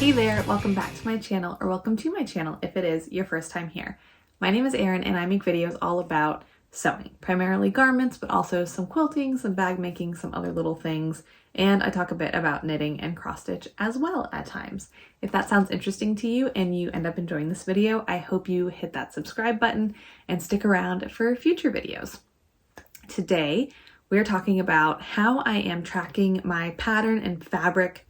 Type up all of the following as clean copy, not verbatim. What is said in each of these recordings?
Hey there, welcome back to my channel, or welcome to my channel if it is your first time here. My name is Erin and I make videos all about sewing, primarily garments, but also some quilting, some bag making, some other little things, and I talk a bit about knitting and cross stitch as well at times. If that sounds interesting to you and you end up enjoying this video, I hope you hit that subscribe button and stick around for future videos. Today, we're talking about how I am tracking my pattern and fabric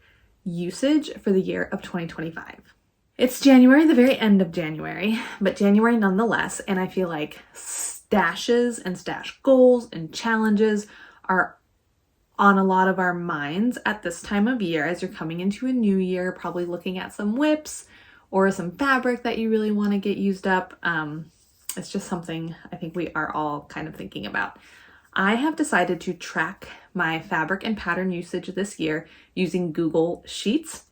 usage for the year of 2025. It's January, the very end of January, but January nonetheless, and I feel like stashes and stash goals and challenges are on a lot of our minds at this time of year as you're coming into a new year, probably looking at some whips or some fabric that you really want to get used up. It's just something I think we are all kind of thinking about. I have decided to track my fabric and pattern usage this year using Google Sheets,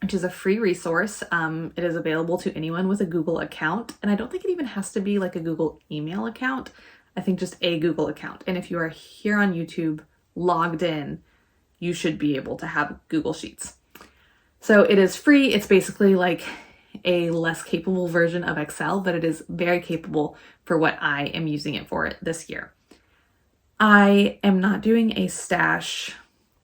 which is a free resource. It is available to anyone with a Google account, and I don't think it even has to be like a Google email account. I think just a Google account. And if you are here on YouTube logged in, you should be able to have Google Sheets. So it is free. It's basically like a less capable version of Excel, but it is very capable for what I am using it for this year. I am not doing a stash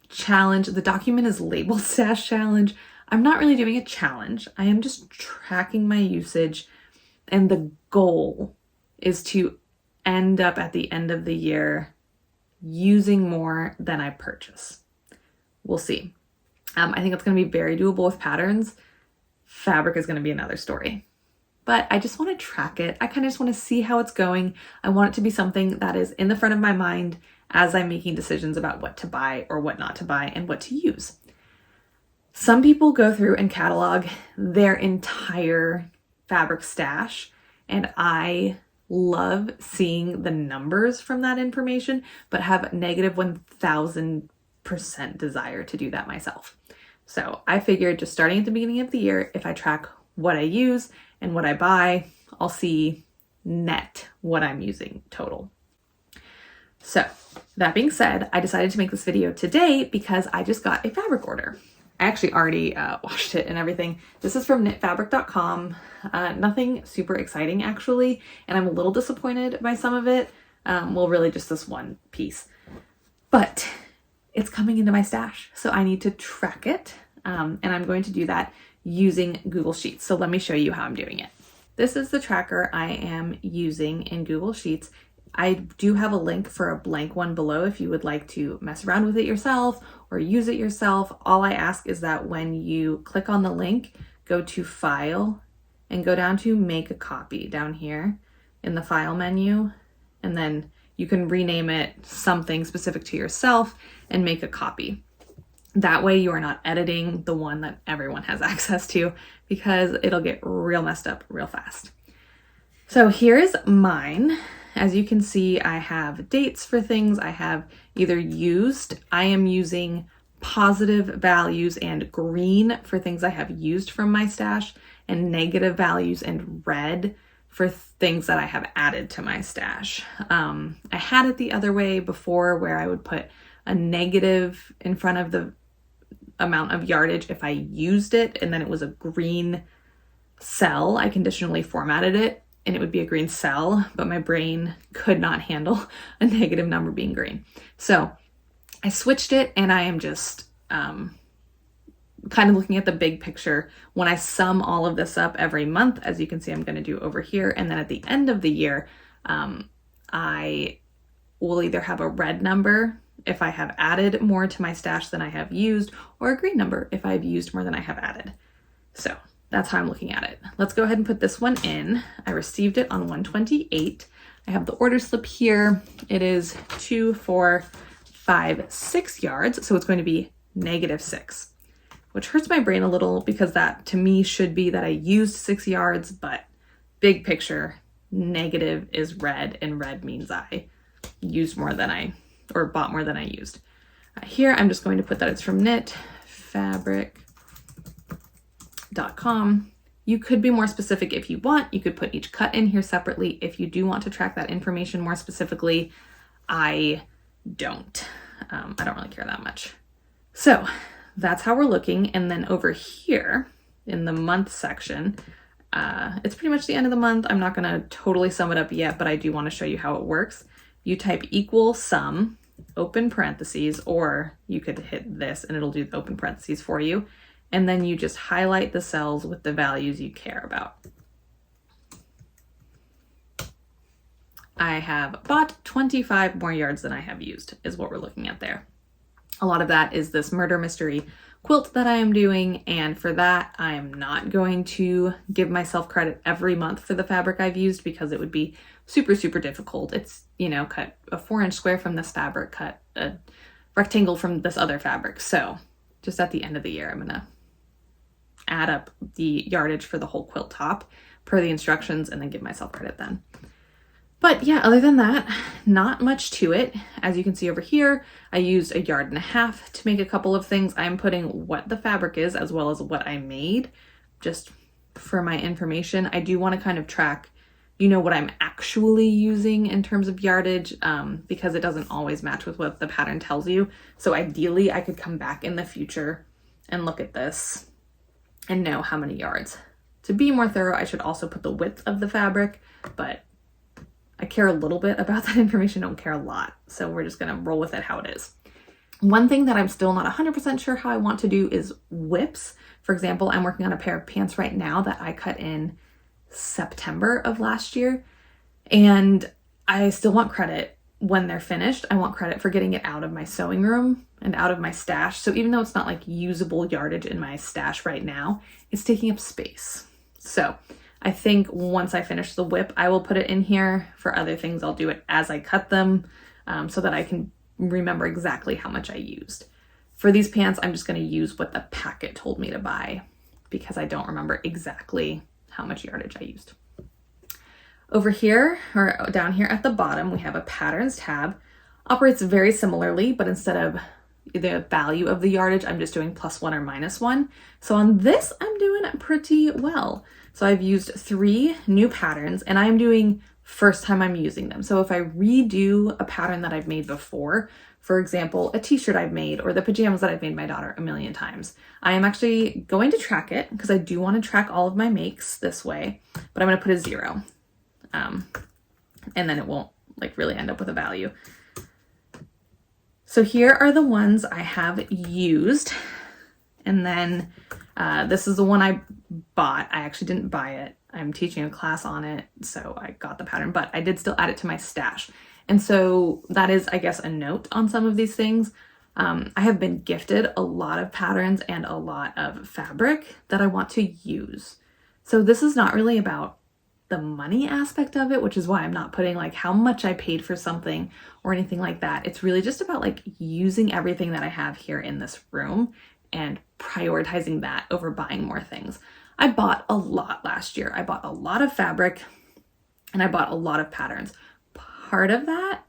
challenge. The document is labeled stash challenge. I'm not really doing a challenge. I am just tracking my usage, and the goal is to end up at the end of the year using more than I purchase. We'll see. I think it's going to be very doable with patterns. Fabric is going to be another story. But I just want to track it. I kind of just want to see how it's going. I want it to be something that is in the front of my mind as I'm making decisions about what to buy or what not to buy and what to use. Some people go through and catalog their entire fabric stash, and I love seeing the numbers from that information, but have negative 1000% desire to do that myself. So I figured just starting at the beginning of the year, if I track what I use and what I buy, I'll see net what I'm using total. So that being said, I decided to make this video today because I just got a fabric order. I actually already washed it and everything. This is from knitfabric.com. Nothing super exciting actually, and I'm a little disappointed by some of it. Well, really just this one piece. But it's coming into my stash, so I need to track it, and I'm going to do that using Google Sheets. So let me show you how I'm doing it. This is the tracker I am using in Google Sheets. I do have a link for a blank one below if you would like to mess around with it yourself or use it yourself. All I ask is that when you click on the link, go to File and go down to Make a Copy down here in the File menu, and then you can rename it something specific to yourself and make a copy. That way you are not editing the one that everyone has access to, because it'll get real messed up real fast. So here's mine. As you can see, I have dates for things I have either used. I am using positive values and green for things I have used from my stash, and negative values and red for things that I have added to my stash. I had it the other way before, where I would put a negative in front of the amount of yardage if I used it, and then it was a green cell. I conditionally formatted it and it would be a green cell, but my brain could not handle a negative number being green. So I switched it, and I am just kind of looking at the big picture. When I sum all of this up every month, as you can see I'm going to do over here, and then at the end of the year, I will either have a red number if I have added more to my stash than I have used, or a green number if I've used more than I have added. So that's how I'm looking at it. Let's go ahead and put this one in. I received it on 1/28. I have the order slip here. It is 2, 4, 5, 6 yards. So it's going to be -6, which hurts my brain a little because that to me should be that I used 6 yards, but big picture, negative is red, and red means I used more than or bought more than I used. Here, I'm just going to put that it's from knitfabric.com. You could be more specific if you want. You could put each cut in here separately if you do want to track that information more specifically. I don't. I don't really care that much. So that's how we're looking. And then over here in the month section, it's pretty much the end of the month. I'm not going to totally sum it up yet, but I do want to show you how it works. You type equal sum, open parentheses, or you could hit this and it'll do the open parentheses for you. And then you just highlight the cells with the values you care about. I have bought 25 more yards than I have used, is what we're looking at there. A lot of that is this murder mystery quilt that I am doing, and for that I am not going to give myself credit every month for the fabric I've used because it would be super difficult. It's, you know, cut a 4-inch square from this fabric, cut a rectangle from this other fabric. So just at the end of the year I'm gonna add up the yardage for the whole quilt top per the instructions and then give myself credit then. But yeah, other than that, not much to it. As you can see over here, I used 1.5 yards to make a couple of things. I'm putting what the fabric is as well as what I made, just for my information. I do want to kind of track, you know, what I'm actually using in terms of yardage, because it doesn't always match with what the pattern tells you. So ideally, I could come back in the future and look at this and know how many yards. To be more thorough, I should also put the width of the fabric, but I care a little bit about that information, don't care a lot. So we're just gonna roll with it how it is. One thing that I'm still not 100% sure how I want to do is whips. For example, I'm working on a pair of pants right now that I cut in September of last year. And I still want credit when they're finished. I want credit for getting it out of my sewing room and out of my stash. So even though it's not like usable yardage in my stash right now, it's taking up space. So I think once I finish the whip, I will put it in here. For other things, I'll do it as I cut them, so that I can remember exactly how much I used. For these pants, I'm just going to use what the packet told me to buy because I don't remember exactly how much yardage I used. Over here, or down here at the bottom, we have a patterns tab. Operates very similarly, but instead of the value of the yardage, I'm just doing +1 or -1. So on this, I'm doing pretty well. So I've used 3 new patterns and I'm doing first time I'm using them. So if I redo a pattern that I've made before, for example, a t-shirt I've made or the pajamas that I've made my daughter a million times, I am actually going to track it because I do want to track all of my makes this way, but I'm going to put a 0. And then it won't like really end up with a value. So here are the ones I have used. And then this is the one I bought. I actually didn't buy it. I'm teaching a class on it, so I got the pattern, but I did still add it to my stash. And so that is, I guess, a note on some of these things. I have been gifted a lot of patterns and a lot of fabric that I want to use. So this is not really about the money aspect of it, which is why I'm not putting like how much I paid for something or anything like that. It's really just about like using everything that I have here in this room and prioritizing that over buying more things. I bought a lot last year. I bought a lot of fabric and I bought a lot of patterns. Part of that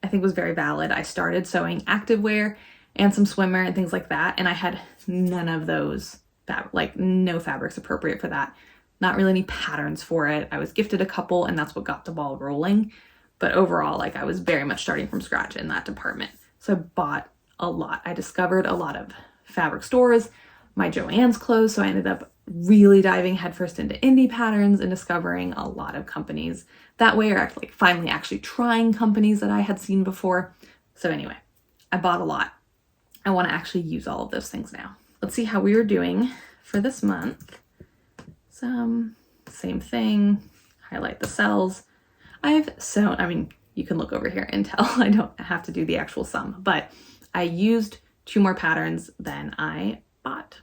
I think was very valid. I started sewing activewear and some swimwear and things like that, and I had none of those, like no fabrics appropriate for that. Not really any patterns for it. I was gifted a couple and that's what got the ball rolling. But overall, like I was very much starting from scratch in that department. So I bought a lot. I discovered a lot of fabric stores. My Joann's closed, so I ended up really diving headfirst into indie patterns and discovering a lot of companies that way, or like finally actually trying companies that I had seen before. So anyway, I bought a lot. I want to actually use all of those things now. Let's see how we were doing for this month. Same thing, highlight the cells. I've sewn, I mean, you can look over here and tell I don't have to do the actual sum, but I used 2 more patterns than I bought.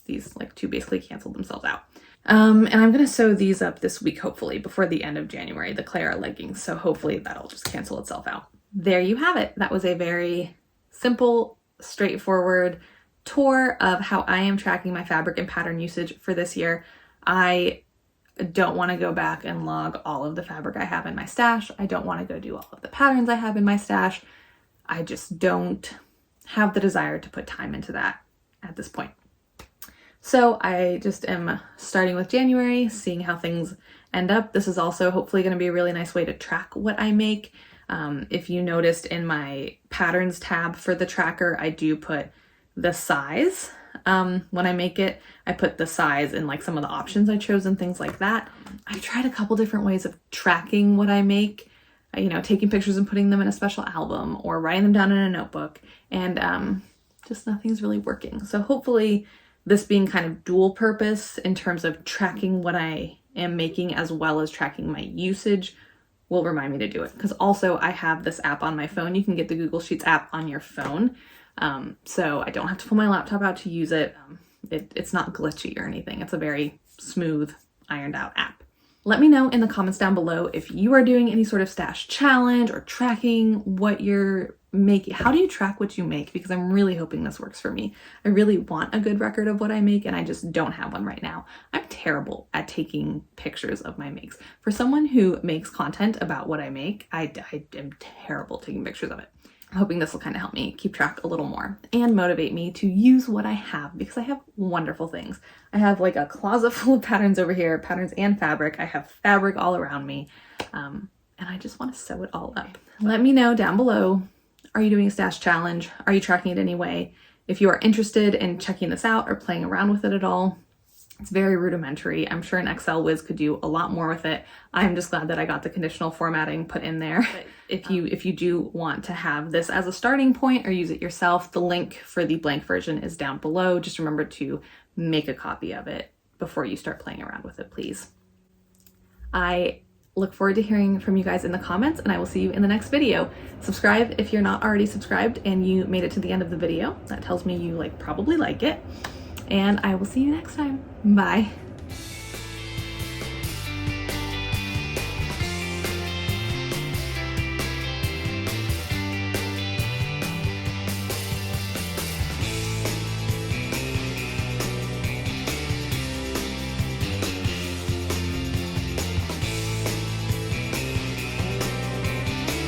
These like 2 basically canceled themselves out. And I'm gonna sew these up this week, hopefully, before the end of January, the Clara leggings. So hopefully that'll just cancel itself out. There you have it. That was a very simple, straightforward tour of how I am tracking my fabric and pattern usage for this year. I don't want to go back and log all of the fabric I have in my stash. I don't want to go do all of the patterns I have in my stash. I just don't have the desire to put time into that at this point. So I just am starting with January, seeing how things end up. This is also hopefully going to be a really nice way to track what I make. If you noticed in my patterns tab for the tracker, I do put the size when I make it. I put the size and like some of the options I chose and things like that. I've tried a couple different ways of tracking what I make, you know, taking pictures and putting them in a special album or writing them down in a notebook, and just nothing's really working. So hopefully this being kind of dual purpose in terms of tracking what I am making as well as tracking my usage will remind me to do it. Because also I have this app on my phone. You can get the Google Sheets app on your phone. So I don't have to pull my laptop out to use it. It's not glitchy or anything. It's a very smooth, ironed out app. Let me know in the comments down below if you are doing any sort of stash challenge or tracking what you're making. How do you track what you make? Because I'm really hoping this works for me. I really want a good record of what I make, and I just don't have one right now. I'm terrible at taking pictures of my makes. For someone who makes content about what I make, I am terrible taking pictures of it. I'm hoping this will kind of help me keep track a little more and motivate me to use what I have, because I have wonderful things. I have like a closet full of patterns over here, patterns and fabric. I have fabric all around me, and I just want to sew it all up. Let me know down below, are you doing a stash challenge? Are you tracking it anyway? If you are interested in checking this out or playing around with it at all, it's very rudimentary. I'm sure an Excel whiz could do a lot more with it. I'm just glad that I got the conditional formatting put in there. If you do want to have this as a starting point or use it yourself, the link for the blank version is down below. Just remember to make a copy of it before you start playing around with it, please. I look forward to hearing from you guys in the comments, and I will see you in the next video. Subscribe if you're not already subscribed and you made it to the end of the video. That tells me you probably like it. And I will see you next time. Bye.